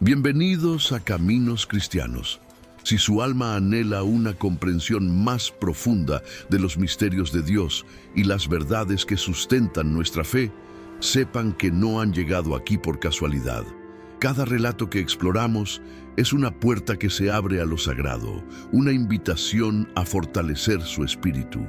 Bienvenidos a Caminos Cristianos. Si su alma anhela una comprensión más profunda de los misterios de Dios y las verdades que sustentan nuestra fe, sepan que no han llegado aquí por casualidad. Cada relato que exploramos es una puerta que se abre a lo sagrado, una invitación a fortalecer su espíritu.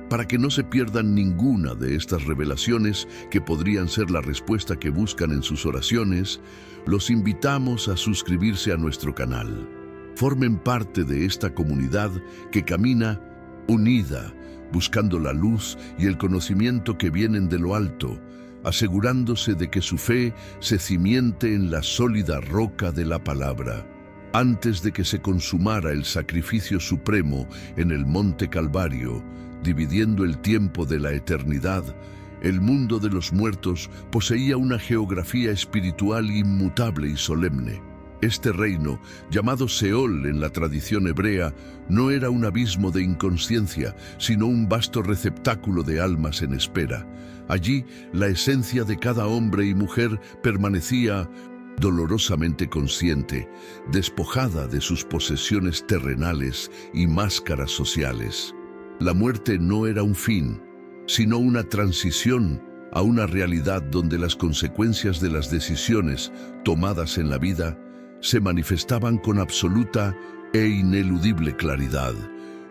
Para que no se pierdan ninguna de estas revelaciones que podrían ser la respuesta que buscan en sus oraciones, los invitamos a suscribirse a nuestro canal. Formen parte de esta comunidad que camina unida, buscando la luz y el conocimiento que vienen de lo alto, asegurándose de que su fe se cimiente en la sólida roca de la palabra. Antes de que se consumara el sacrificio supremo en el Monte Calvario, dividiendo el tiempo de la eternidad, el mundo de los muertos poseía una geografía espiritual inmutable y solemne. Este reino, llamado Seol en la tradición hebrea, no era un abismo de inconsciencia, sino un vasto receptáculo de almas en espera. Allí, la esencia de cada hombre y mujer permanecía dolorosamente consciente, despojada de sus posesiones terrenales y máscaras sociales. La muerte no era un fin, sino una transición a una realidad donde las consecuencias de las decisiones tomadas en la vida se manifestaban con absoluta e ineludible claridad.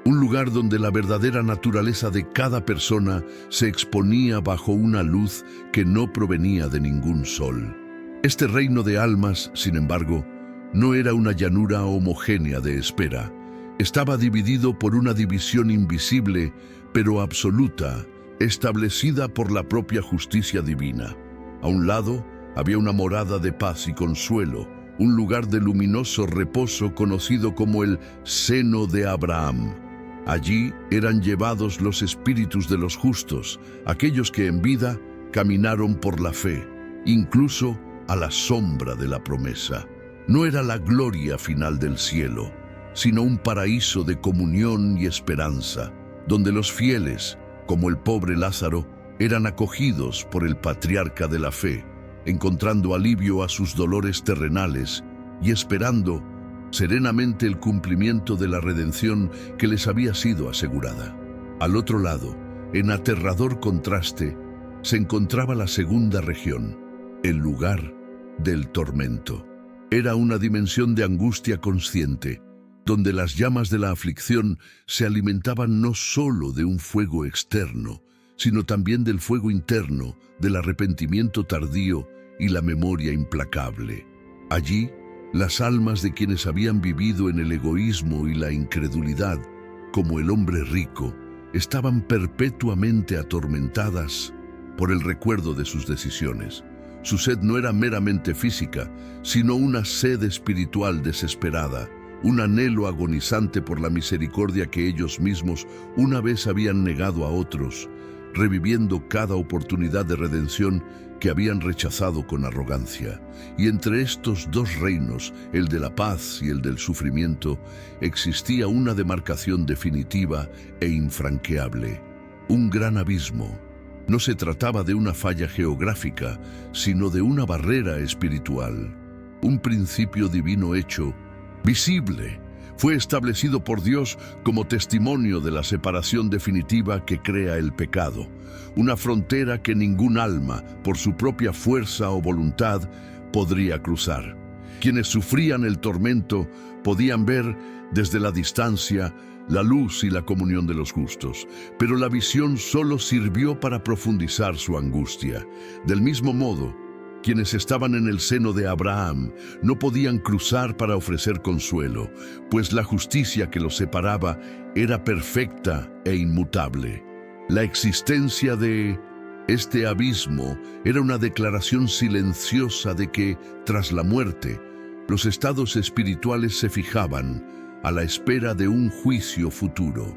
Un lugar donde la verdadera naturaleza de cada persona se exponía bajo una luz que no provenía de ningún sol. Este reino de almas, sin embargo, no era una llanura homogénea de espera. Estaba dividido por una división invisible, pero absoluta, establecida por la propia justicia divina. A un lado había una morada de paz y consuelo, un lugar de luminoso reposo conocido como el seno de Abraham. Allí eran llevados los espíritus de los justos, aquellos que en vida caminaron por la fe, incluso a la sombra de la promesa. No era la gloria final del cielo, sino un paraíso de comunión y esperanza, donde los fieles, como el pobre Lázaro, eran acogidos por el patriarca de la fe, encontrando alivio a sus dolores terrenales y esperando serenamente el cumplimiento de la redención que les había sido asegurada. Al otro lado, en aterrador contraste, se encontraba la segunda región, el lugar del tormento. Era una dimensión de angustia consciente, donde las llamas de la aflicción se alimentaban no solo de un fuego externo, sino también del fuego interno, del arrepentimiento tardío y la memoria implacable. Allí, las almas de quienes habían vivido en el egoísmo y la incredulidad, como el hombre rico, estaban perpetuamente atormentadas por el recuerdo de sus decisiones. Su sed no era meramente física, sino una sed espiritual desesperada, un anhelo agonizante por la misericordia que ellos mismos una vez habían negado a otros, reviviendo cada oportunidad de redención que habían rechazado con arrogancia. Y entre estos dos reinos, el de la paz y el del sufrimiento, existía una demarcación definitiva e infranqueable, un gran abismo. No se trataba de una falla geográfica, sino de una barrera espiritual, un principio divino hecho visible. Fue establecido por Dios como testimonio de la separación definitiva que crea el pecado, una frontera que ningún alma, por su propia fuerza o voluntad, podría cruzar. Quienes sufrían el tormento podían ver desde la distancia la luz y la comunión de los justos, pero la visión solo sirvió para profundizar su angustia. Del mismo modo, quienes estaban en el seno de Abraham no podían cruzar para ofrecer consuelo, pues la justicia que los separaba era perfecta e inmutable. La existencia de este abismo era una declaración silenciosa de que, tras la muerte, los estados espirituales se fijaban a la espera de un juicio futuro.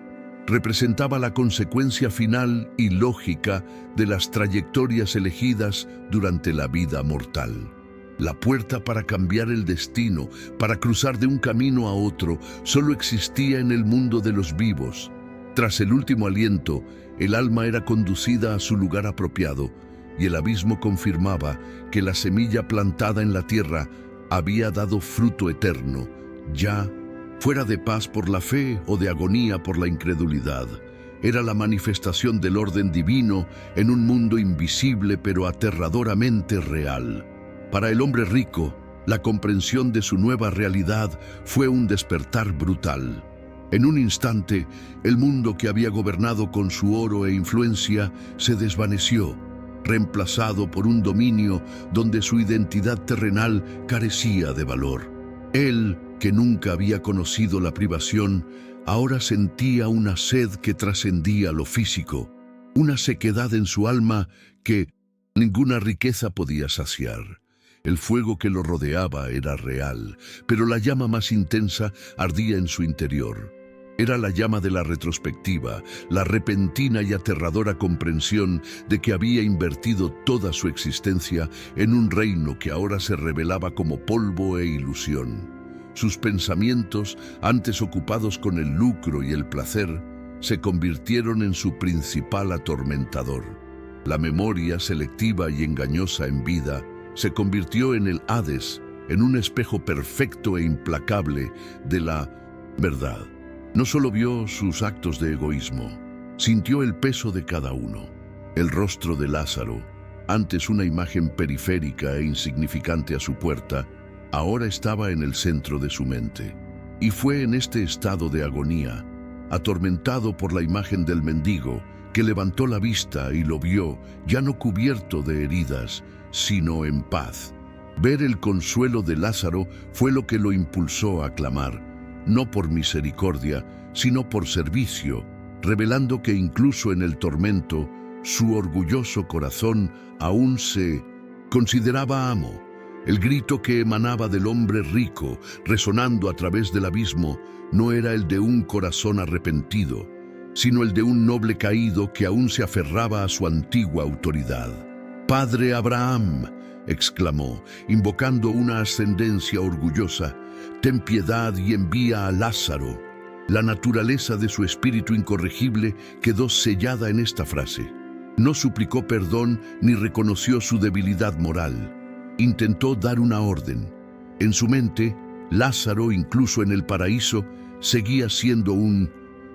Representaba la consecuencia final y lógica de las trayectorias elegidas durante la vida mortal. La puerta para cambiar el destino, para cruzar de un camino a otro, solo existía en el mundo de los vivos. Tras el último aliento, el alma era conducida a su lugar apropiado, y el abismo confirmaba que la semilla plantada en la tierra había dado fruto eterno, ya fuera de paz por la fe o de agonía por la incredulidad. Era la manifestación del orden divino en un mundo invisible pero aterradoramente real. Para el hombre rico, la comprensión de su nueva realidad fue un despertar brutal. En un instante, el mundo que había gobernado con su oro e influencia se desvaneció, reemplazado por un dominio donde su identidad terrenal carecía de valor. Él, que nunca había conocido la privación, ahora sentía una sed que trascendía lo físico, una sequedad en su alma que ninguna riqueza podía saciar. El fuego que lo rodeaba era real, pero la llama más intensa ardía en su interior. Era la llama de la retrospectiva, la repentina y aterradora comprensión de que había invertido toda su existencia en un reino que ahora se revelaba como polvo e ilusión. Sus pensamientos, antes ocupados con el lucro y el placer, se convirtieron en su principal atormentador. La memoria selectiva y engañosa en vida se convirtió en el Hades, en un espejo perfecto e implacable de la verdad. No solo vio sus actos de egoísmo, sintió el peso de cada uno. El rostro de Lázaro, antes una imagen periférica e insignificante a su puerta, ahora estaba en el centro de su mente. Y fue en este estado de agonía, atormentado por la imagen del mendigo, que levantó la vista y lo vio, ya no cubierto de heridas, sino en paz. Ver el consuelo de Lázaro fue lo que lo impulsó a clamar, no por misericordia, sino por servicio, revelando que incluso en el tormento, su orgulloso corazón aún se consideraba amo. El grito que emanaba del hombre rico, resonando a través del abismo, no era el de un corazón arrepentido, sino el de un noble caído que aún se aferraba a su antigua autoridad. «Padre Abraham», exclamó, invocando una ascendencia orgullosa, «ten piedad y envía a Lázaro». La naturaleza de su espíritu incorregible quedó sellada en esta frase. No suplicó perdón ni reconoció su debilidad moral. Intentó dar una orden. En su mente, Lázaro, incluso en el paraíso, seguía siendo un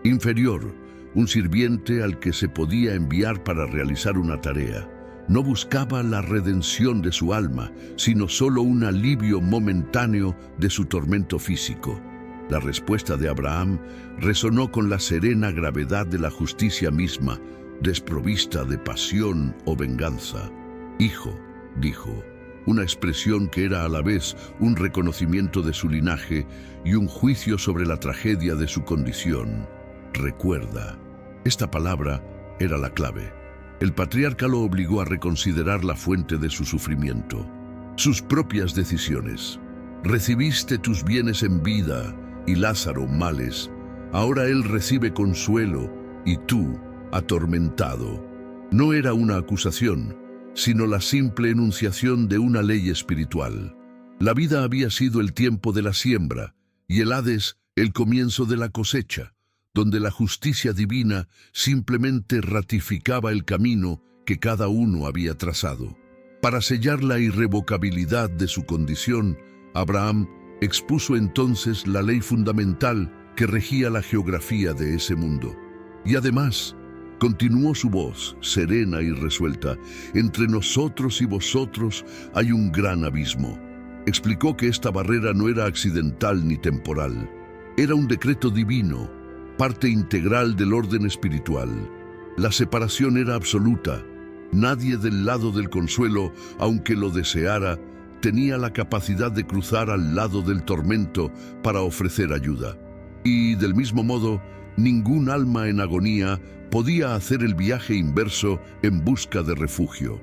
inferior, un sirviente al que se podía enviar para realizar una tarea. No buscaba la redención de su alma, sino solo un alivio momentáneo de su tormento físico. La respuesta de Abraham resonó con la serena gravedad de la justicia misma, desprovista de pasión o venganza. «Hijo», dijo, una expresión que era a la vez un reconocimiento de su linaje y un juicio sobre la tragedia de su condición. «Recuerda». Esta palabra era la clave. El patriarca lo obligó a reconsiderar la fuente de su sufrimiento, sus propias decisiones. «Recibiste tus bienes en vida y Lázaro males. Ahora él recibe consuelo y tú, atormentado». No era una acusación, sino la simple enunciación de una ley espiritual. La vida había sido el tiempo de la siembra y el Hades el comienzo de la cosecha, donde la justicia divina simplemente ratificaba el camino que cada uno había trazado. Para sellar la irrevocabilidad de su condición, Abraham expuso entonces la ley fundamental que regía la geografía de ese mundo. Y además, continuó su voz, serena y resuelta, «Entre nosotros y vosotros hay un gran abismo». Explicó que esta barrera no era accidental ni temporal. Era un decreto divino, parte integral del orden espiritual. La separación era absoluta. Nadie del lado del consuelo, aunque lo deseara, tenía la capacidad de cruzar al lado del tormento para ofrecer ayuda. Y, del mismo modo, ningún alma en agonía podía hacer el viaje inverso en busca de refugio.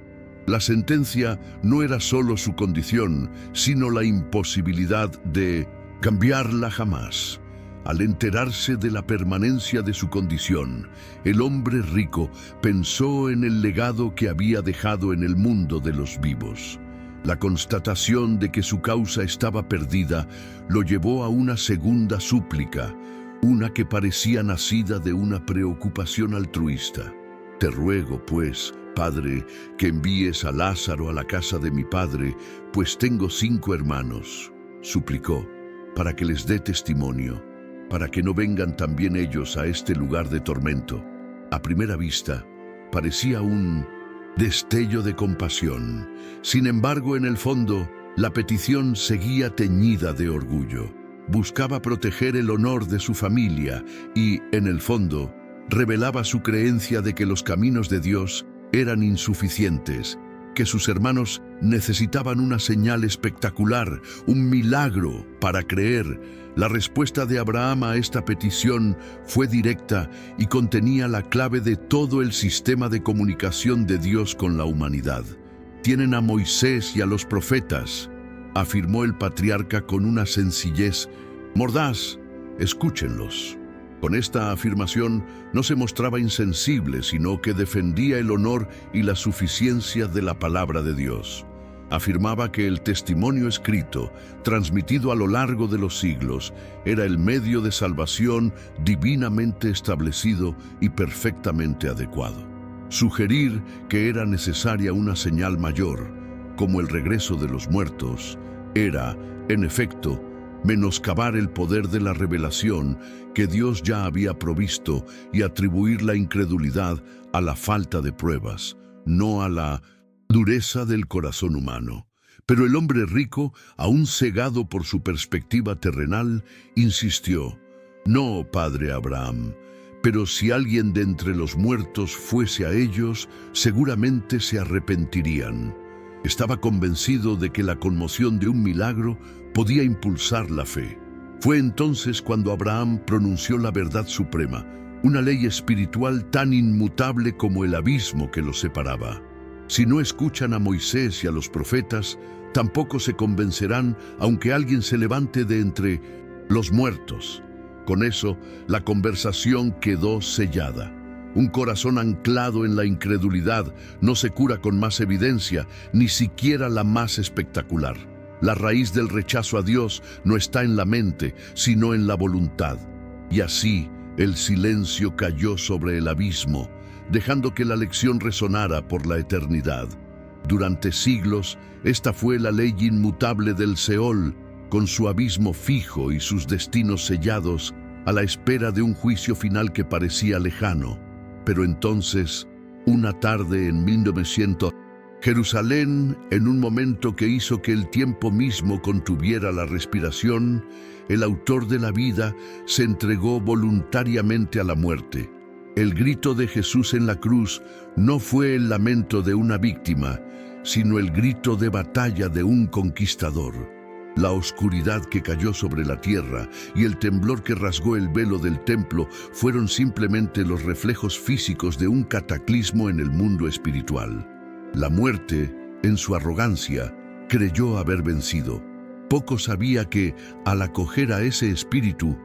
La sentencia no era solo su condición, sino la imposibilidad de cambiarla jamás. Al enterarse de la permanencia de su condición, el hombre rico pensó en el legado que había dejado en el mundo de los vivos. La constatación de que su causa estaba perdida lo llevó a una segunda súplica, una que parecía nacida de una preocupación altruista. «Te ruego, pues, Padre, que envíes a Lázaro a la casa de mi padre, pues tengo 5 hermanos, suplicó, para que les dé testimonio, para que no vengan también ellos a este lugar de tormento. A primera vista, parecía un destello de compasión. Sin embargo, en el fondo, la petición seguía teñida de orgullo. Buscaba proteger el honor de su familia y, en el fondo, revelaba su creencia de que los caminos de Dios eran insuficientes, que sus hermanos necesitaban una señal espectacular, un milagro para creer. La respuesta de Abraham a esta petición fue directa y contenía la clave de todo el sistema de comunicación de Dios con la humanidad. «Tienen a Moisés y a los profetas», afirmó el patriarca con una sencillez mordaz. «Escúchenlos». Con esta afirmación no se mostraba insensible, sino que defendía el honor y la suficiencia de la palabra de Dios. Afirmaba que el testimonio escrito, transmitido a lo largo de los siglos, era el medio de salvación divinamente establecido y perfectamente adecuado. Sugerir que era necesaria una señal mayor, como el regreso de los muertos, era, en efecto, menoscabar el poder de la revelación que Dios ya había provisto y atribuir la incredulidad a la falta de pruebas, no a la dureza del corazón humano. Pero el hombre rico, aún cegado por su perspectiva terrenal, insistió: «No, padre Abraham, pero si alguien de entre los muertos fuese a ellos, seguramente se arrepentirían». Estaba convencido de que la conmoción de un milagro podía impulsar la fe. Fue entonces cuando Abraham pronunció la verdad suprema, una ley espiritual tan inmutable como el abismo que los separaba. Si no escuchan a Moisés y a los profetas, tampoco se convencerán aunque alguien se levante de entre los muertos. Con eso, la conversación quedó sellada. Un corazón anclado en la incredulidad no se cura con más evidencia, ni siquiera la más espectacular. La raíz del rechazo a Dios no está en la mente, sino en la voluntad. Y así, el silencio cayó sobre el abismo, dejando que la lección resonara por la eternidad. Durante siglos, esta fue la ley inmutable del Seol, con su abismo fijo y sus destinos sellados, a la espera de un juicio final que parecía lejano. Pero entonces, una tarde en 1900, Jerusalén, en un momento que hizo que el tiempo mismo contuviera la respiración, el autor de la vida se entregó voluntariamente a la muerte. El grito de Jesús en la cruz no fue el lamento de una víctima, sino el grito de batalla de un conquistador. La oscuridad que cayó sobre la tierra y el temblor que rasgó el velo del templo fueron simplemente los reflejos físicos de un cataclismo en el mundo espiritual. La muerte, en su arrogancia, creyó haber vencido. Poco sabía que, al acoger a ese espíritu,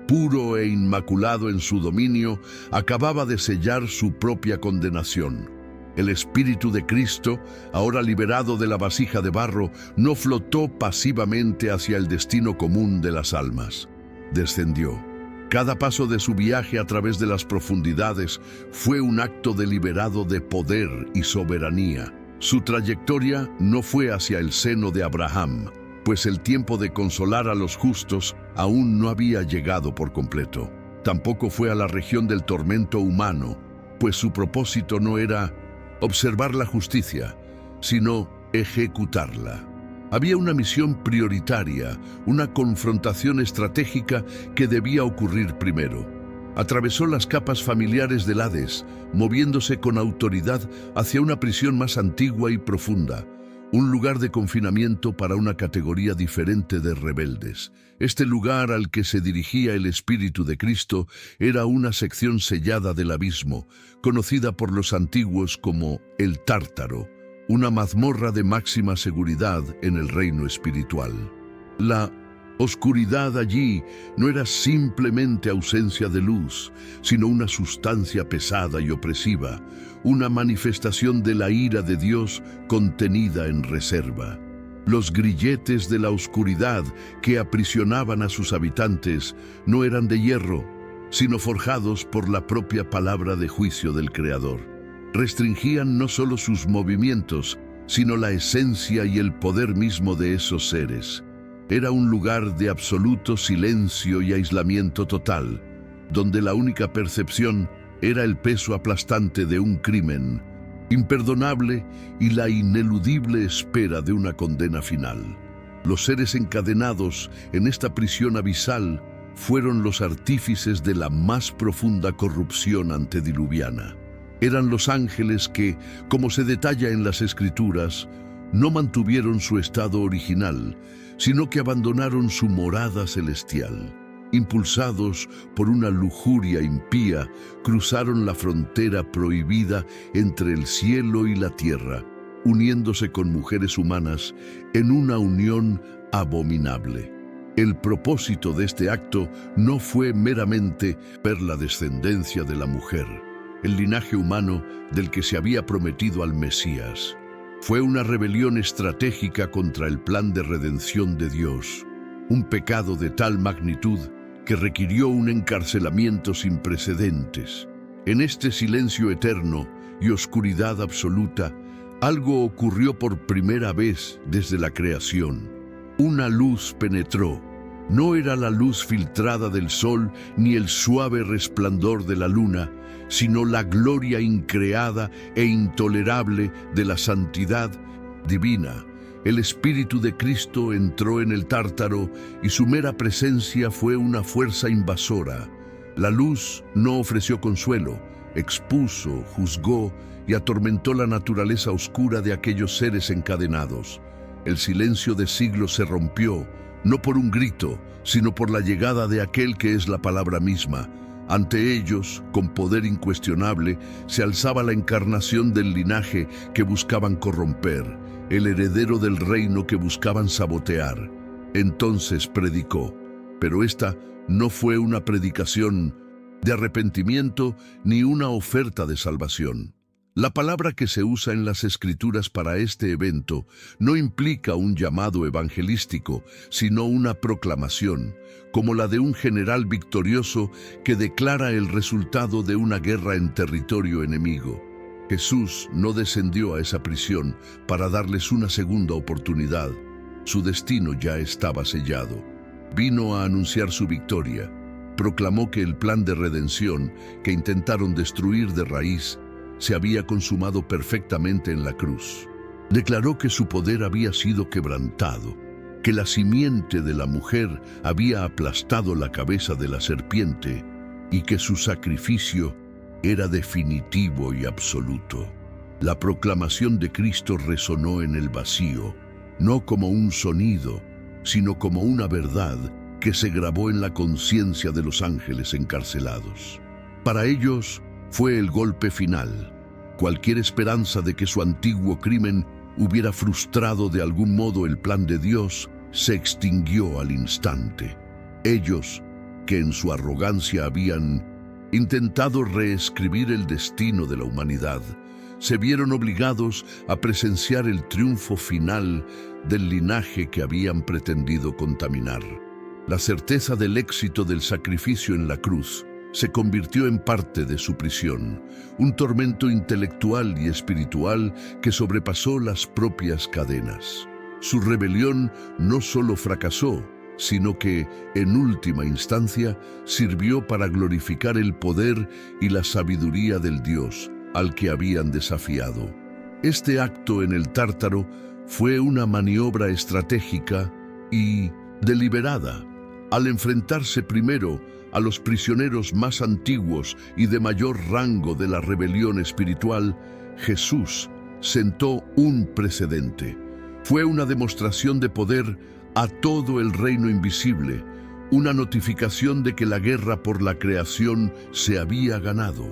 puro e inmaculado en su dominio, acababa de sellar su propia condenación. El Espíritu de Cristo, ahora liberado de la vasija de barro, no flotó pasivamente hacia el destino común de las almas. Descendió. Cada paso de su viaje a través de las profundidades fue un acto deliberado de poder y soberanía. Su trayectoria no fue hacia el seno de Abraham, pues el tiempo de consolar a los justos aún no había llegado por completo. Tampoco fue a la región del tormento humano, pues su propósito no era observar la justicia, sino ejecutarla. Había una misión prioritaria, una confrontación estratégica que debía ocurrir primero. Atravesó las capas familiares del Hades, moviéndose con autoridad hacia una prisión más antigua y profunda, un lugar de confinamiento para una categoría diferente de rebeldes. Este lugar al que se dirigía el Espíritu de Cristo era una sección sellada del abismo, conocida por los antiguos como el Tártaro, una mazmorra de máxima seguridad en el reino espiritual. La oscuridad allí no era simplemente ausencia de luz, sino una sustancia pesada y opresiva, una manifestación de la ira de Dios contenida en reserva. Los grilletes de la oscuridad que aprisionaban a sus habitantes no eran de hierro, sino forjados por la propia palabra de juicio del Creador. restringían no solo sus movimientos, sino la esencia y el poder mismo de esos seres. Era un lugar de absoluto silencio y aislamiento total, donde la única percepción era el peso aplastante de un crimen imperdonable y la ineludible espera de una condena final. Los seres encadenados en esta prisión abisal fueron los artífices de la más profunda corrupción antediluviana. Eran los ángeles que, como se detalla en las Escrituras, no mantuvieron su estado original, sino que abandonaron su morada celestial. Impulsados por una lujuria impía, cruzaron la frontera prohibida entre el cielo y la tierra, uniéndose con mujeres humanas en una unión abominable. El propósito de este acto no fue meramente ver la descendencia de la mujer, el linaje humano del que se había prometido al Mesías. Fue una rebelión estratégica contra el plan de redención de Dios, un pecado de tal magnitud que requirió un encarcelamiento sin precedentes. En este silencio eterno y oscuridad absoluta, algo ocurrió por primera vez desde la creación. Una luz penetró. No era la luz filtrada del sol ni el suave resplandor de la luna, sino la gloria increada e intolerable de la santidad divina. El Espíritu de Cristo entró en el Tártaro y su mera presencia fue una fuerza invasora. La luz no ofreció consuelo, expuso, juzgó y atormentó la naturaleza oscura de aquellos seres encadenados. El silencio de siglos se rompió, no por un grito, sino por la llegada de aquel que es la palabra misma. Ante ellos, con poder incuestionable, se alzaba la encarnación del linaje que buscaban corromper, el heredero del reino que buscaban sabotear. Entonces predicó, pero esta no fue una predicación de arrepentimiento ni una oferta de salvación. La palabra que se usa en las Escrituras para este evento no implica un llamado evangelístico, sino una proclamación, como la de un general victorioso que declara el resultado de una guerra en territorio enemigo. Jesús no descendió a esa prisión para darles una segunda oportunidad. Su destino ya estaba sellado. Vino a anunciar su victoria. Proclamó que el plan de redención que intentaron destruir de raíz se había consumado perfectamente en la cruz. Declaró que su poder había sido quebrantado, que la simiente de la mujer había aplastado la cabeza de la serpiente y que su sacrificio era definitivo y absoluto. La proclamación de Cristo resonó en el vacío, no como un sonido, sino como una verdad que se grabó en la conciencia de los ángeles encarcelados. Para ellos fue el golpe final. Cualquier esperanza de que su antiguo crimen hubiera frustrado de algún modo el plan de Dios se extinguió al instante. Ellos, que en su arrogancia habían intentado reescribir el destino de la humanidad, se vieron obligados a presenciar el triunfo final del linaje que habían pretendido contaminar. La certeza del éxito del sacrificio en la cruz se convirtió en parte de su prisión, un tormento intelectual y espiritual que sobrepasó las propias cadenas. Su rebelión no solo fracasó, sino que, en última instancia, sirvió para glorificar el poder y la sabiduría del Dios al que habían desafiado. Este acto en el Tártaro fue una maniobra estratégica y deliberada. Al enfrentarse primero a los prisioneros más antiguos y de mayor rango de la rebelión espiritual, Jesús sentó un precedente. Fue una demostración de poder a todo el reino invisible, una notificación de que la guerra por la creación se había ganado.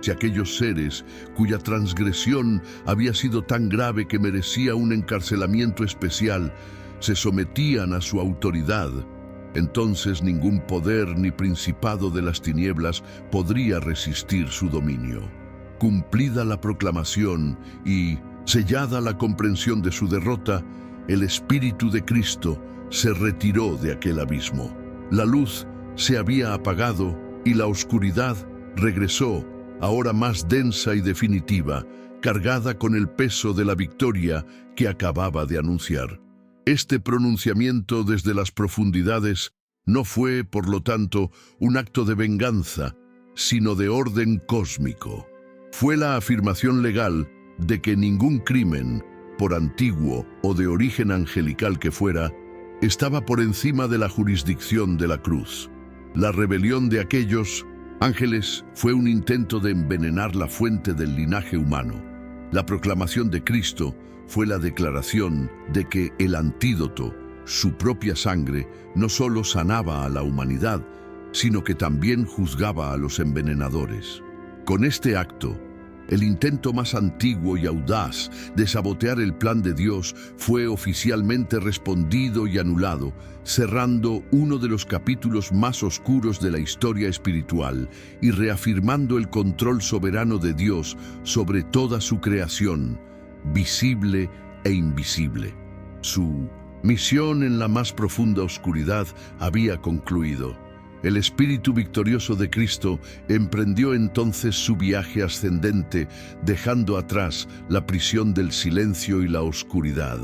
Si aquellos seres cuya transgresión había sido tan grave que merecía un encarcelamiento especial se sometían a su autoridad, entonces ningún poder ni principado de las tinieblas podría resistir su dominio. Cumplida la proclamación y sellada la comprensión de su derrota, el Espíritu de Cristo se retiró de aquel abismo. La luz se había apagado y la oscuridad regresó ahora más densa y definitiva, cargada con el peso de la victoria que acababa de anunciar. Este pronunciamiento desde las profundidades no fue, por lo tanto, un acto de venganza, sino de orden cósmico. Fue la afirmación legal de que ningún crimen, por antiguo o de origen angelical que fuera, estaba por encima de la jurisdicción de la cruz. La rebelión de aquellos ángeles fue un intento de envenenar la fuente del linaje humano. La proclamación de Cristo fue la declaración de que el antídoto, su propia sangre, no solo sanaba a la humanidad, sino que también juzgaba a los envenenadores. Con este acto, el intento más antiguo y audaz de sabotear el plan de Dios fue oficialmente respondido y anulado, cerrando uno de los capítulos más oscuros de la historia espiritual y reafirmando el control soberano de Dios sobre toda su creación, visible e invisible. Su misión en la más profunda oscuridad había concluido. El Espíritu victorioso de Cristo emprendió entonces su viaje ascendente, dejando atrás la prisión del silencio y la oscuridad.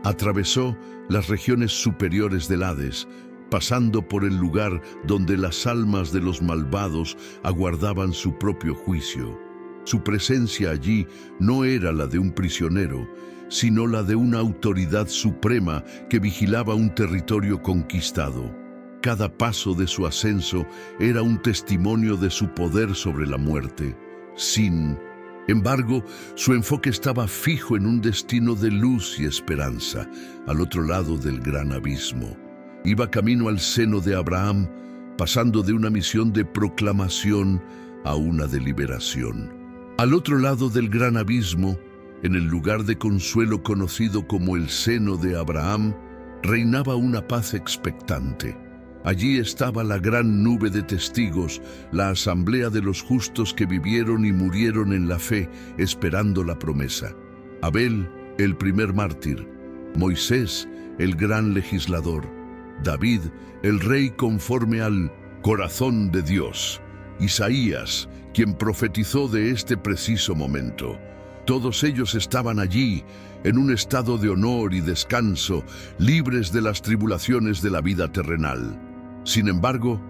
Atravesó las regiones superiores del Hades, pasando por el lugar donde las almas de los malvados aguardaban su propio juicio. Su presencia allí no era la de un prisionero, sino la de una autoridad suprema que vigilaba un territorio conquistado. Cada paso de su ascenso era un testimonio de su poder sobre la muerte. Sin embargo, su enfoque estaba fijo en un destino de luz y esperanza, al otro lado del gran abismo. Iba camino al seno de Abraham, pasando de una misión de proclamación a una de liberación. Al otro lado del gran abismo, en el lugar de consuelo conocido como el seno de Abraham, reinaba una paz expectante. Allí estaba la gran nube de testigos, la asamblea de los justos que vivieron y murieron en la fe, esperando la promesa. Abel, el primer mártir; Moisés, el gran legislador; David, el rey conforme al corazón de Dios; Isaías, quien profetizó de este preciso momento. Todos ellos estaban allí, en un estado de honor y descanso, libres de las tribulaciones de la vida terrenal. Sin embargo,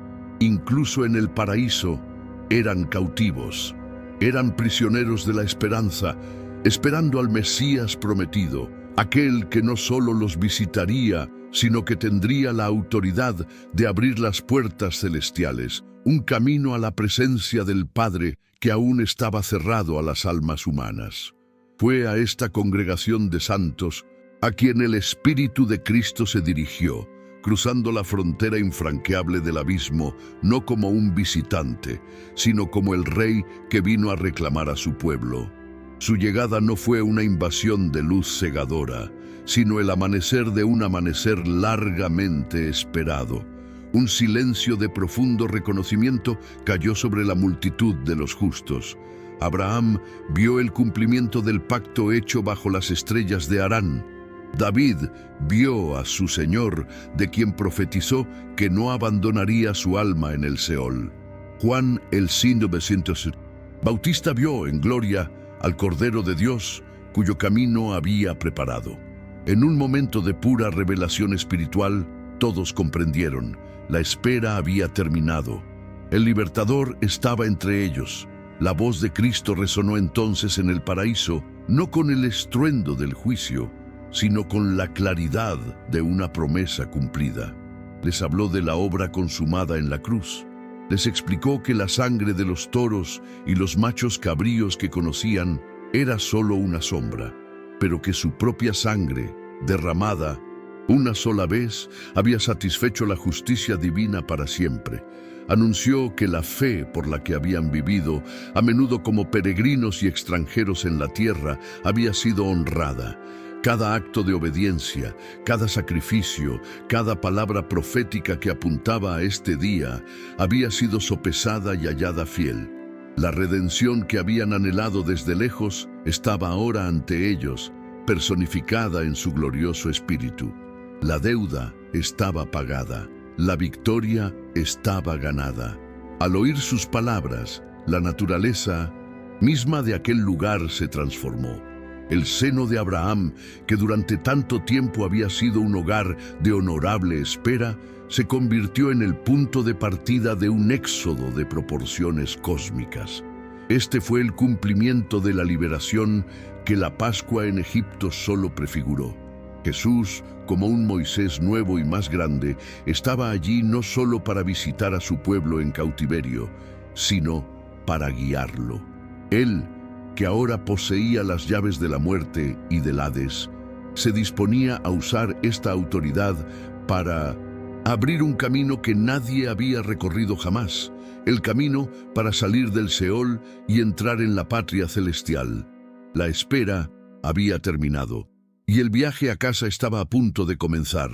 incluso en el paraíso, eran cautivos. Eran prisioneros de la esperanza, esperando al Mesías prometido, aquel que no solo los visitaría, sino que tendría la autoridad de abrir las puertas celestiales, un camino a la presencia del Padre que aún estaba cerrado a las almas humanas. Fue a esta congregación de santos a quien el Espíritu de Cristo se dirigió, cruzando la frontera infranqueable del abismo, no como un visitante, sino como el rey que vino a reclamar a su pueblo. Su llegada no fue una invasión de luz cegadora, sino el amanecer de un amanecer largamente esperado. Un silencio de profundo reconocimiento cayó sobre la multitud de los justos. Abraham vio el cumplimiento del pacto hecho bajo las estrellas de Harán. David vio a su Señor, de quien profetizó que no abandonaría su alma en el Seol. Juan, el Bautista vio en gloria al Cordero de Dios, cuyo camino había preparado. En un momento de pura revelación espiritual, todos comprendieron: la espera había terminado. El libertador estaba entre ellos. La voz de Cristo resonó entonces en el paraíso, no con el estruendo del juicio, sino con la claridad de una promesa cumplida. Les habló de la obra consumada en la cruz. Les explicó que la sangre de los toros y los machos cabríos que conocían era solo una sombra, pero que su propia sangre, derramada una sola vez, había satisfecho la justicia divina para siempre. Anunció que la fe por la que habían vivido, a menudo como peregrinos y extranjeros en la tierra, había sido honrada. Cada acto de obediencia, cada sacrificio, cada palabra profética que apuntaba a este día, había sido sopesada y hallada fiel. La redención que habían anhelado desde lejos estaba ahora ante ellos, personificada en su glorioso espíritu. La deuda estaba pagada, la victoria estaba ganada. Al oír sus palabras, La naturaleza misma de aquel lugar se transformó. El seno de Abraham, que durante tanto tiempo había sido un hogar de honorable espera, se convirtió en el punto de partida de un éxodo de proporciones cósmicas. Este fue el cumplimiento de la liberación que la Pascua en Egipto solo prefiguró. Jesús, como un Moisés nuevo y más grande, estaba allí no solo para visitar a su pueblo en cautiverio, sino para guiarlo. Él, que ahora poseía las llaves de la muerte y del Hades, se disponía a usar esta autoridad para abrir un camino que nadie había recorrido jamás, el camino para salir del Seol y entrar en la patria celestial. La espera había terminado, y el viaje a casa estaba a punto de comenzar.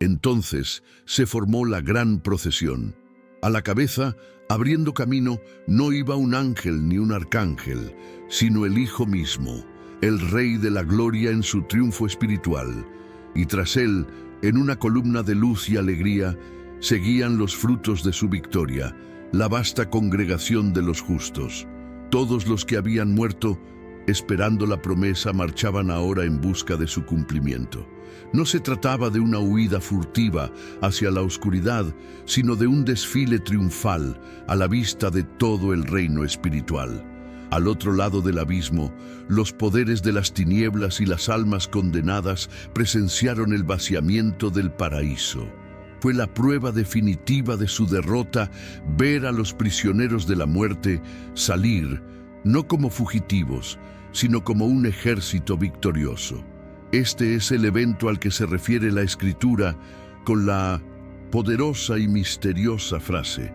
Entonces se formó la gran procesión. A la cabeza, abriendo camino, no iba un ángel ni un arcángel, sino el Hijo mismo, el Rey de la Gloria en su triunfo espiritual. Y tras él, en una columna de luz y alegría, seguían los frutos de su victoria, la vasta congregación de los justos. Todos los que habían muerto, esperando la promesa, marchaban ahora en busca de su cumplimiento. No se trataba de una huida furtiva hacia la oscuridad, sino de un desfile triunfal a la vista de todo el reino espiritual. Al otro lado del abismo, los poderes de las tinieblas y las almas condenadas presenciaron el vaciamiento del paraíso. Fue la prueba definitiva de su derrota ver a los prisioneros de la muerte salir, no como fugitivos, sino como un ejército victorioso. Este es el evento al que se refiere la Escritura con la poderosa y misteriosa frase: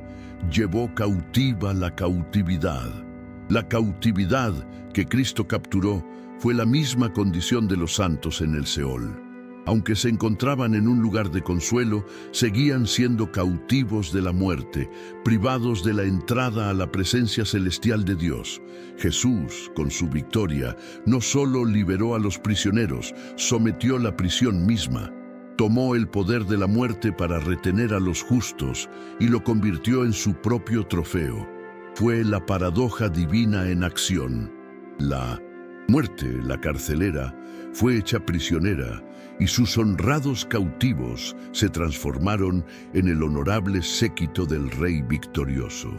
llevó cautiva la cautividad. La cautividad que Cristo capturó fue la misma condición de los santos en el Seol. Aunque se encontraban en un lugar de consuelo, seguían siendo cautivos de la muerte, privados de la entrada a la presencia celestial de Dios. Jesús, con su victoria, no solo liberó a los prisioneros, sometió la prisión misma. Tomó el poder de la muerte para retener a los justos y lo convirtió en su propio trofeo. Fue la paradoja divina en acción. La muerte, la carcelera, fue hecha prisionera, y sus honrados cautivos se transformaron en el honorable séquito del Rey victorioso.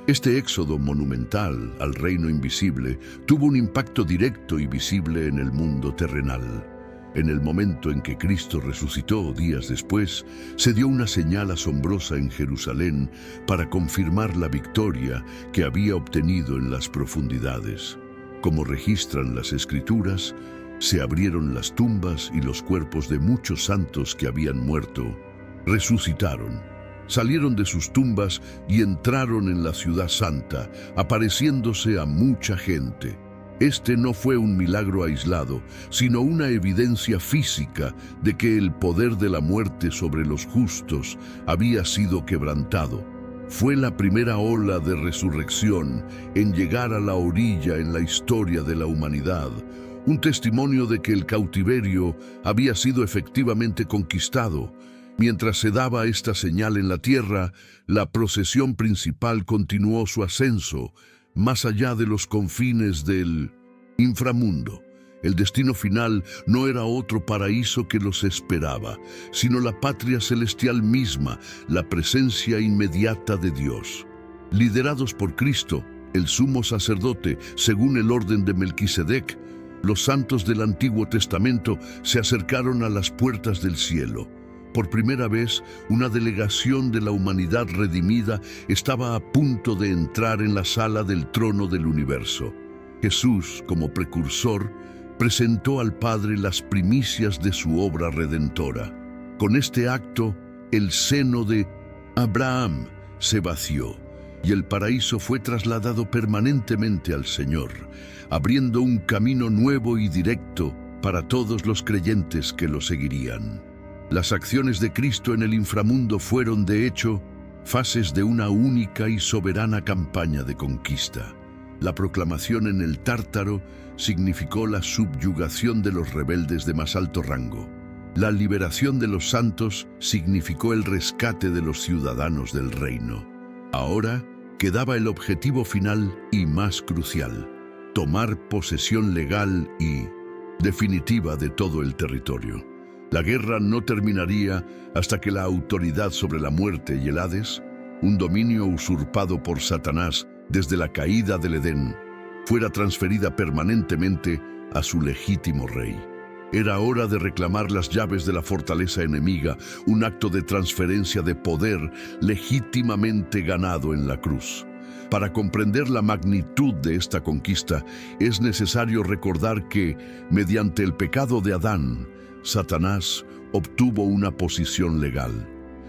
Este éxodo monumental al reino invisible tuvo un impacto directo y visible en el mundo terrenal. En el momento en que Cristo resucitó días después, se dio una señal asombrosa en Jerusalén para confirmar la victoria que había obtenido en las profundidades. Como registran las Escrituras, se abrieron las tumbas y los cuerpos de muchos santos que habían muerto resucitaron. Salieron de sus tumbas y entraron en la ciudad santa, apareciéndose a mucha gente. Este no fue un milagro aislado, sino una evidencia física de que el poder de la muerte sobre los justos había sido quebrantado. Fue la primera ola de resurrección en llegar a la orilla en la historia de la humanidad, un testimonio de que el cautiverio había sido efectivamente conquistado. Mientras se daba esta señal en la tierra, la procesión principal continuó su ascenso, más allá de los confines del inframundo. El destino final no era otro paraíso que los esperaba, sino la patria celestial misma, la presencia inmediata de Dios. Liderados por Cristo, el sumo sacerdote, según el orden de Melquisedec, los santos del Antiguo Testamento se acercaron a las puertas del cielo. Por primera vez, una delegación de la humanidad redimida estaba a punto de entrar en la sala del trono del universo. Jesús, como precursor, presentó al Padre las primicias de su obra redentora. Con este acto, el seno de Abraham se vació y el paraíso fue trasladado permanentemente al Señor, abriendo un camino nuevo y directo para todos los creyentes que lo seguirían. Las acciones de Cristo en el inframundo fueron, de hecho, fases de una única y soberana campaña de conquista. La proclamación en el Tártaro significó la subyugación de los rebeldes de más alto rango. La liberación de los santos significó el rescate de los ciudadanos del reino. Ahora, quedaba el objetivo final y más crucial: tomar posesión legal y definitiva de todo el territorio. La guerra no terminaría hasta que la autoridad sobre la muerte y el Hades, un dominio usurpado por Satanás desde la caída del Edén, fuera transferida permanentemente a su legítimo rey. Era hora de reclamar las llaves de la fortaleza enemiga, un acto de transferencia de poder legítimamente ganado en la cruz. Para comprender la magnitud de esta conquista, es necesario recordar que, mediante el pecado de Adán, Satanás obtuvo una posición legal.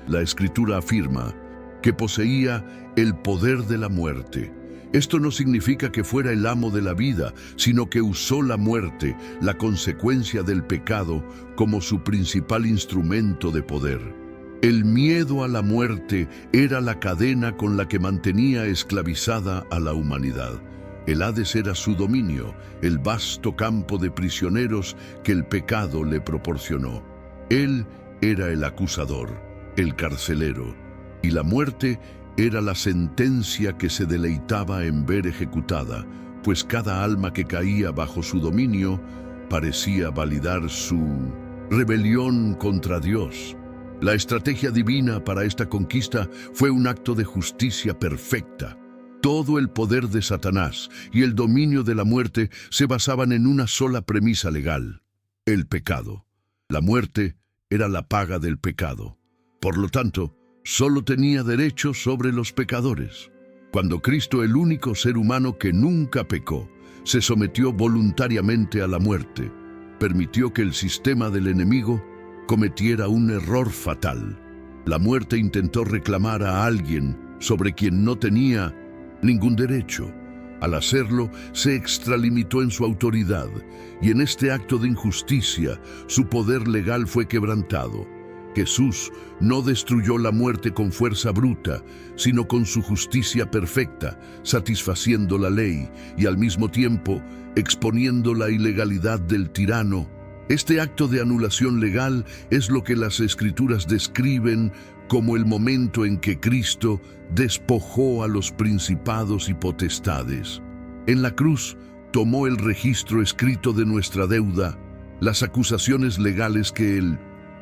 La Escritura afirma que poseía el poder de la muerte. Esto no significa que fuera el amo de la vida, sino que usó la muerte, la consecuencia del pecado, como su principal instrumento de poder. El miedo a la muerte era la cadena con la que mantenía esclavizada a la humanidad. El Hades era su dominio, el vasto campo de prisioneros que el pecado le proporcionó. Él era el acusador, el carcelero, y la muerte era la sentencia que se deleitaba en ver ejecutada, pues cada alma que caía bajo su dominio parecía validar su rebelión contra Dios. La estrategia divina para esta conquista fue un acto de justicia perfecta. Todo el poder de Satanás y el dominio de la muerte se basaban en una sola premisa legal: el pecado. La muerte era la paga del pecado. Por lo tanto, solo tenía derecho sobre los pecadores. Cuando Cristo, el único ser humano que nunca pecó, se sometió voluntariamente a la muerte, permitió que el sistema del enemigo cometiera un error fatal. La muerte intentó reclamar a alguien sobre quien no tenía ningún derecho. Al hacerlo, se extralimitó en su autoridad, y en este acto de injusticia, su poder legal fue quebrantado. Jesús no destruyó la muerte con fuerza bruta, sino con su justicia perfecta, satisfaciendo la ley y al mismo tiempo exponiendo la ilegalidad del tirano. Este acto de anulación legal es lo que las Escrituras describen como el momento en que Cristo despojó a los principados y potestades. En la cruz tomó el registro escrito de nuestra deuda, las acusaciones legales que el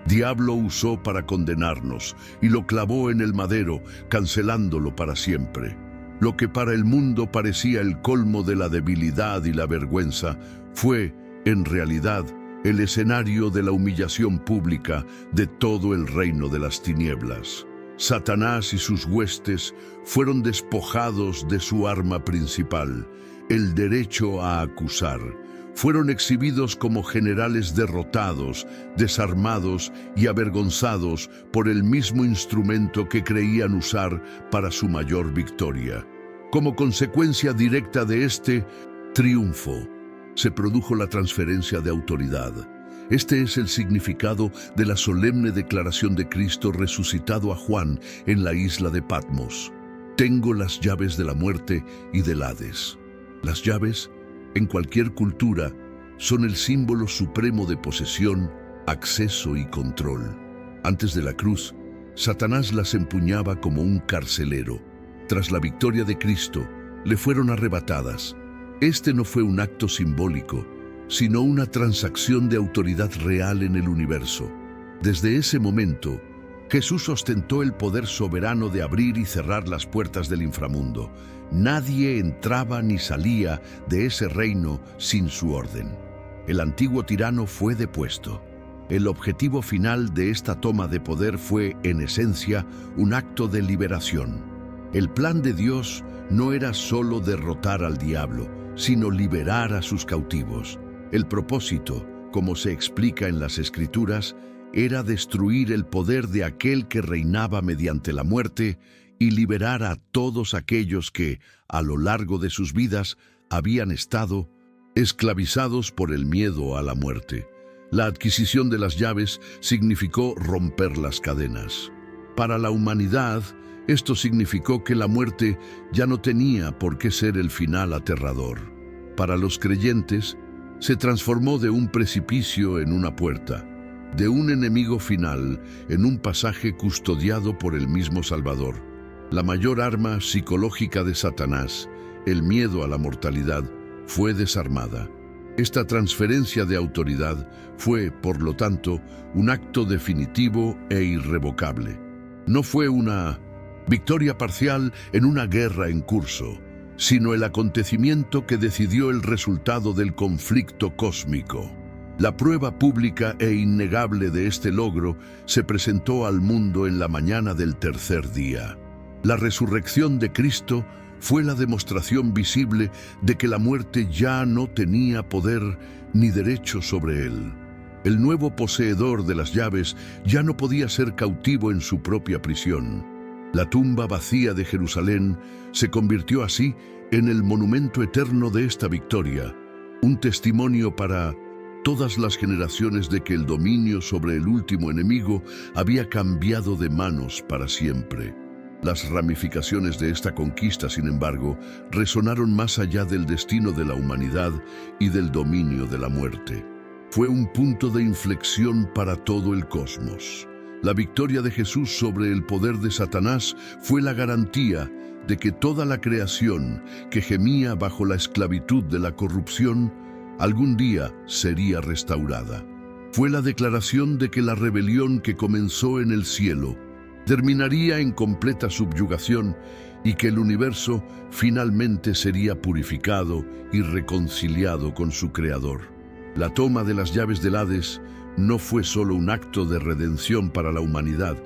diablo usó para condenarnos, y lo clavó en el madero, cancelándolo para siempre. Lo que para el mundo parecía el colmo de la debilidad y la vergüenza, fue, en realidad, el escenario de la humillación pública de todo el reino de las tinieblas. Satanás y sus huestes fueron despojados de su arma principal, el derecho a acusar. Fueron exhibidos como generales derrotados, desarmados y avergonzados por el mismo instrumento que creían usar para su mayor victoria. Como consecuencia directa de este triunfo, se produjo la transferencia de autoridad. Este es el significado de la solemne declaración de Cristo resucitado a Juan en la isla de Patmos: tengo las llaves de la muerte y del Hades. Las llaves, en cualquier cultura, son el símbolo supremo de posesión, acceso y control. Antes de la cruz, Satanás las empuñaba como un carcelero. Tras la victoria de Cristo, le fueron arrebatadas. Este no fue un acto simbólico, sino una transacción de autoridad real en el universo. Desde ese momento, Jesús ostentó el poder soberano de abrir y cerrar las puertas del inframundo. Nadie entraba ni salía de ese reino sin su orden. El antiguo tirano fue depuesto. El objetivo final de esta toma de poder fue, en esencia, un acto de liberación. El plan de Dios no era solo derrotar al diablo, sino liberar a sus cautivos. El propósito, como se explica en las Escrituras, era destruir el poder de aquel que reinaba mediante la muerte y liberar a todos aquellos que, a lo largo de sus vidas, habían estado esclavizados por el miedo a la muerte. La adquisición de las llaves significó romper las cadenas. Para la humanidad, esto significó que la muerte ya no tenía por qué ser el final aterrador. Para los creyentes, se transformó de un precipicio en una puerta, de un enemigo final en un pasaje custodiado por el mismo Salvador. La mayor arma psicológica de Satanás, el miedo a la mortalidad, fue desarmada. Esta transferencia de autoridad fue, por lo tanto, un acto definitivo e irrevocable. No fue una victoria parcial en una guerra en curso, sino el acontecimiento que decidió el resultado del conflicto cósmico. La prueba pública e innegable de este logro se presentó al mundo en la mañana del tercer día. La resurrección de Cristo fue la demostración visible de que la muerte ya no tenía poder ni derecho sobre él. El nuevo poseedor de las llaves ya no podía ser cautivo en su propia prisión. La tumba vacía de Jerusalén se convirtió así en el monumento eterno de esta victoria, un testimonio para todas las generaciones de que el dominio sobre el último enemigo había cambiado de manos para siempre. Las ramificaciones de esta conquista, sin embargo, resonaron más allá del destino de la humanidad y del dominio de la muerte. Fue un punto de inflexión para todo el cosmos. La victoria de Jesús sobre el poder de Satanás fue la garantía de que toda la creación que gemía bajo la esclavitud de la corrupción algún día sería restaurada. Fue la declaración de que la rebelión que comenzó en el cielo terminaría en completa subyugación y que el universo finalmente sería purificado y reconciliado con su Creador. La toma de las llaves del Hades no fue solo un acto de redención para la humanidad,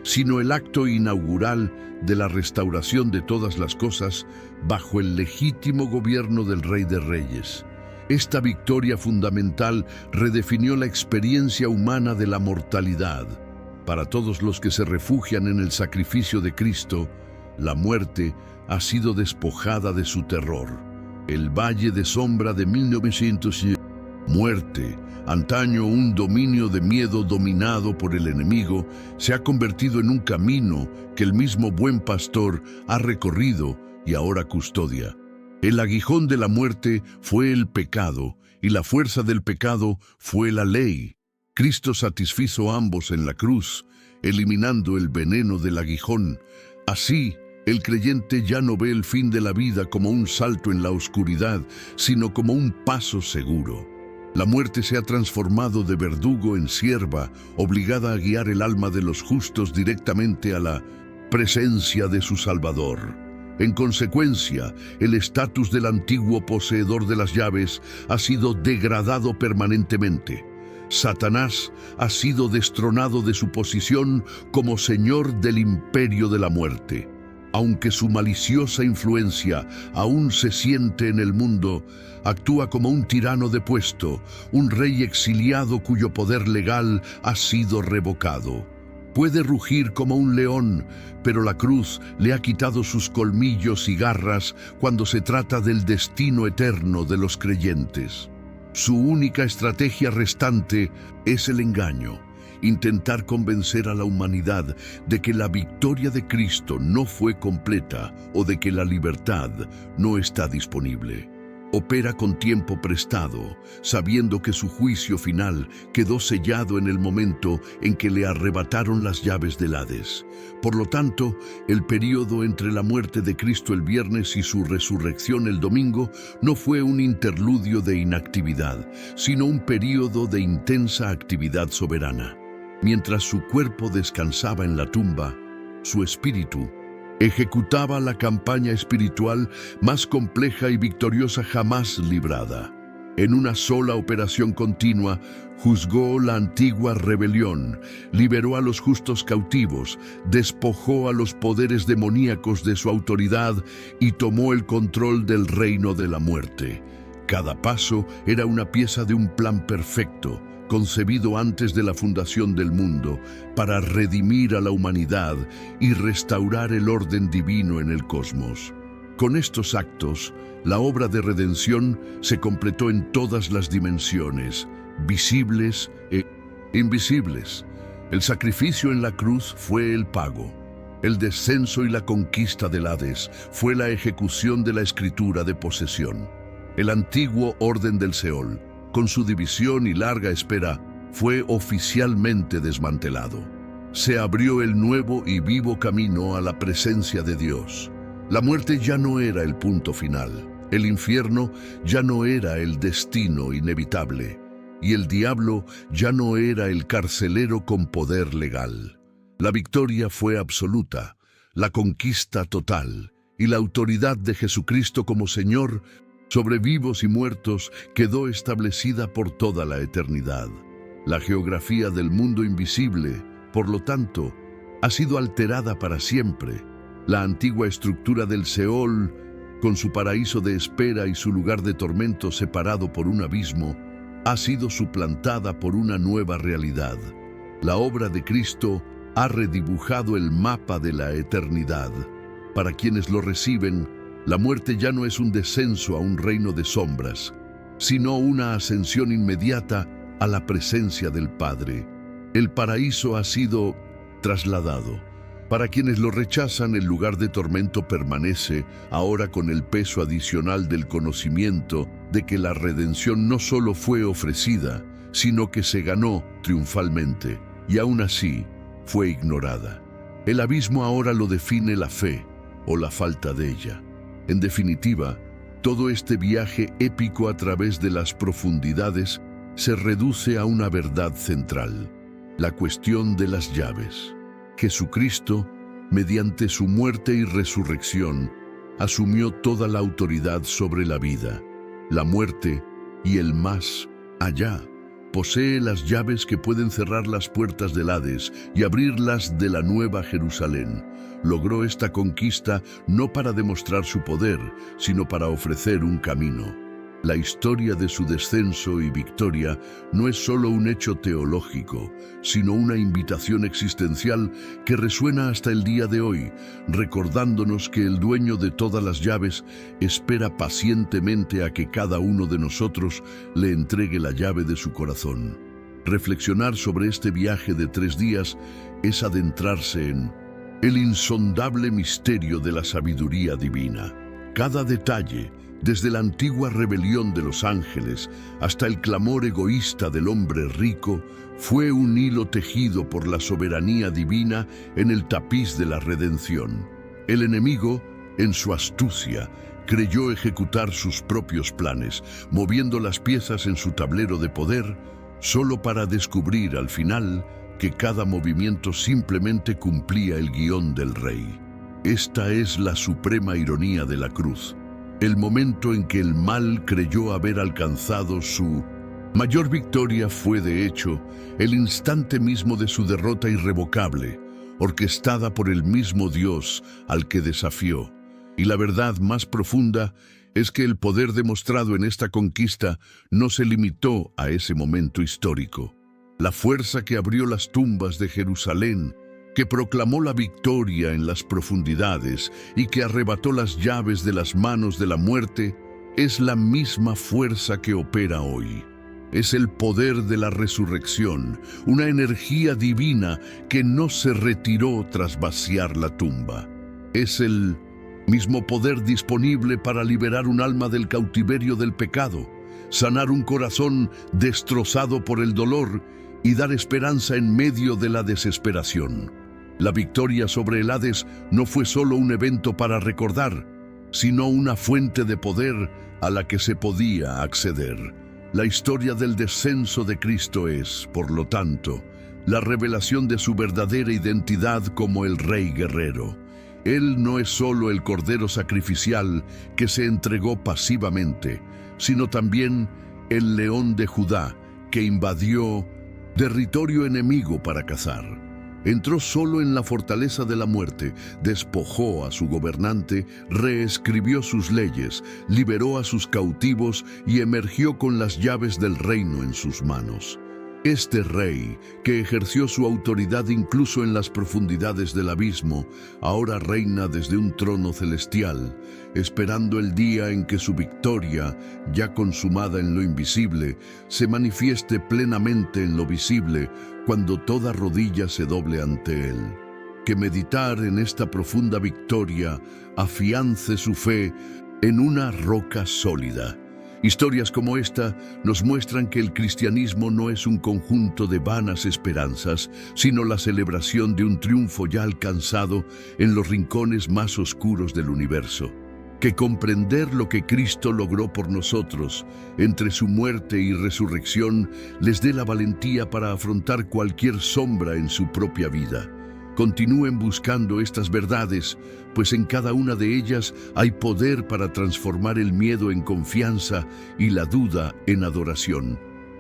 sino el acto inaugural de la restauración de todas las cosas bajo el legítimo gobierno del Rey de Reyes. Esta victoria fundamental redefinió la experiencia humana de la mortalidad. Para todos los que se refugian en el sacrificio de Cristo, la muerte ha sido despojada de su terror. El valle de sombra de 1900. Muerte, antaño un dominio de miedo dominado por el enemigo, se ha convertido en un camino que el mismo buen pastor ha recorrido y ahora custodia. El aguijón de la muerte fue el pecado y la fuerza del pecado fue la ley. Cristo satisfizo ambos en la cruz, eliminando el veneno del aguijón. Así, el creyente ya no ve el fin de la vida como un salto en la oscuridad, sino como un paso seguro. La muerte se ha transformado de verdugo en sierva, obligada a guiar el alma de los justos directamente a la presencia de su Salvador. En consecuencia, el estatus del antiguo poseedor de las llaves ha sido degradado permanentemente. Satanás ha sido destronado de su posición como señor del imperio de la muerte. Aunque su maliciosa influencia aún se siente en el mundo, actúa como un tirano depuesto, un rey exiliado cuyo poder legal ha sido revocado. Puede rugir como un león, pero la cruz le ha quitado sus colmillos y garras cuando se trata del destino eterno de los creyentes. Su única estrategia restante es el engaño, intentar convencer a la humanidad de que la victoria de Cristo no fue completa o de que la libertad no está disponible. Opera con tiempo prestado, sabiendo que su juicio final quedó sellado en el momento en que le arrebataron las llaves del Hades. Por lo tanto, el período entre la muerte de Cristo el viernes y su resurrección el domingo no fue un interludio de inactividad, sino un período de intensa actividad soberana. Mientras su cuerpo descansaba en la tumba, su espíritu ejecutaba la campaña espiritual más compleja y victoriosa jamás librada. En una sola operación continua, juzgó la antigua rebelión, liberó a los justos cautivos, despojó a los poderes demoníacos de su autoridad y tomó el control del reino de la muerte. Cada paso era una pieza de un plan perfecto, concebido antes de la fundación del mundo, para redimir a la humanidad y restaurar el orden divino en el cosmos. Con estos actos, la obra de redención se completó en todas las dimensiones, visibles e invisibles. El sacrificio en la cruz fue el pago. El descenso y la conquista del Hades fue la ejecución de la escritura de posesión. El antiguo orden del Seol, con su división y larga espera, fue oficialmente desmantelado. se abrió el nuevo y vivo camino a la presencia de Dios. La muerte ya no era el punto final, el infierno ya no era el destino inevitable, y el diablo ya no era el carcelero con poder legal. La victoria fue absoluta, la conquista total, y la autoridad de Jesucristo como Señor sobre vivos y muertos quedó establecida por toda la eternidad. La geografía del mundo invisible, por lo tanto, ha sido alterada para siempre. La antigua estructura del Seol, con su paraíso de espera y su lugar de tormento separado por un abismo, ha sido suplantada por una nueva realidad. La obra de Cristo ha redibujado el mapa de la eternidad. Para quienes lo reciben, la muerte ya no es un descenso a un reino de sombras, sino una ascensión inmediata a la presencia del Padre. El paraíso ha sido trasladado. Para quienes lo rechazan, el lugar de tormento permanece, ahora con el peso adicional del conocimiento de que la redención no solo fue ofrecida, sino que se ganó triunfalmente, y aún así fue ignorada. El abismo ahora lo define la fe, o la falta de ella. En definitiva, todo este viaje épico a través de las profundidades se reduce a una verdad central: la cuestión de las llaves. Jesucristo, mediante su muerte y resurrección, asumió toda la autoridad sobre la vida, la muerte y el más allá. Posee las llaves que pueden cerrar las puertas del Hades y abrirlas de la Nueva Jerusalén. Logró esta conquista no para demostrar su poder, sino para ofrecer un camino. La historia de su descenso y victoria no es solo un hecho teológico, sino una invitación existencial que resuena hasta el día de hoy, recordándonos que el dueño de todas las llaves espera pacientemente a que cada uno de nosotros le entregue la llave de su corazón. Reflexionar sobre este viaje de 3 días es adentrarse en el insondable misterio de la sabiduría divina. Cada detalle, desde la antigua rebelión de los ángeles hasta el clamor egoísta del hombre rico, fue un hilo tejido por la soberanía divina en el tapiz de la redención. El enemigo, en su astucia, creyó ejecutar sus propios planes, moviendo las piezas en su tablero de poder, solo para descubrir al final que cada movimiento simplemente cumplía el guión del rey. Esta es la suprema ironía de la cruz. El momento en que el mal creyó haber alcanzado su mayor victoria fue, de hecho, el instante mismo de su derrota irrevocable, orquestada por el mismo Dios al que desafió. Y la verdad más profunda es que el poder demostrado en esta conquista no se limitó a ese momento histórico. La fuerza que abrió las tumbas de Jerusalén, que proclamó la victoria en las profundidades y que arrebató las llaves de las manos de la muerte, es la misma fuerza que opera hoy. Es el poder de la resurrección, una energía divina que no se retiró tras vaciar la tumba. Es el mismo poder disponible para liberar un alma del cautiverio del pecado, sanar un corazón destrozado por el dolor y dar esperanza en medio de la desesperación. La victoria sobre el Hades no fue solo un evento para recordar, sino una fuente de poder a la que se podía acceder. La historia del descenso de Cristo es, por lo tanto, la revelación de su verdadera identidad como el Rey guerrero. Él no es solo el Cordero sacrificial que se entregó pasivamente, sino también el León de Judá que invadió territorio enemigo para cazar. Entró solo en la fortaleza de la muerte, despojó a su gobernante, reescribió sus leyes, liberó a sus cautivos y emergió con las llaves del reino en sus manos. Este rey, que ejerció su autoridad incluso en las profundidades del abismo, ahora reina desde un trono celestial, esperando el día en que su victoria, ya consumada en lo invisible, se manifieste plenamente en lo visible, cuando toda rodilla se doble ante él. Que meditar en esta profunda victoria afiance su fe en una roca sólida. Historias como esta nos muestran que el cristianismo no es un conjunto de vanas esperanzas, sino la celebración de un triunfo ya alcanzado en los rincones más oscuros del universo. Que comprender lo que Cristo logró por nosotros, entre su muerte y resurrección, les dé la valentía para afrontar cualquier sombra en su propia vida. Continúen buscando estas verdades, pues en cada una de ellas hay poder para transformar el miedo en confianza y la duda en adoración.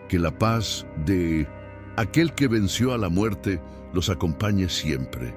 Que la paz de aquel que venció a la muerte los acompañe siempre.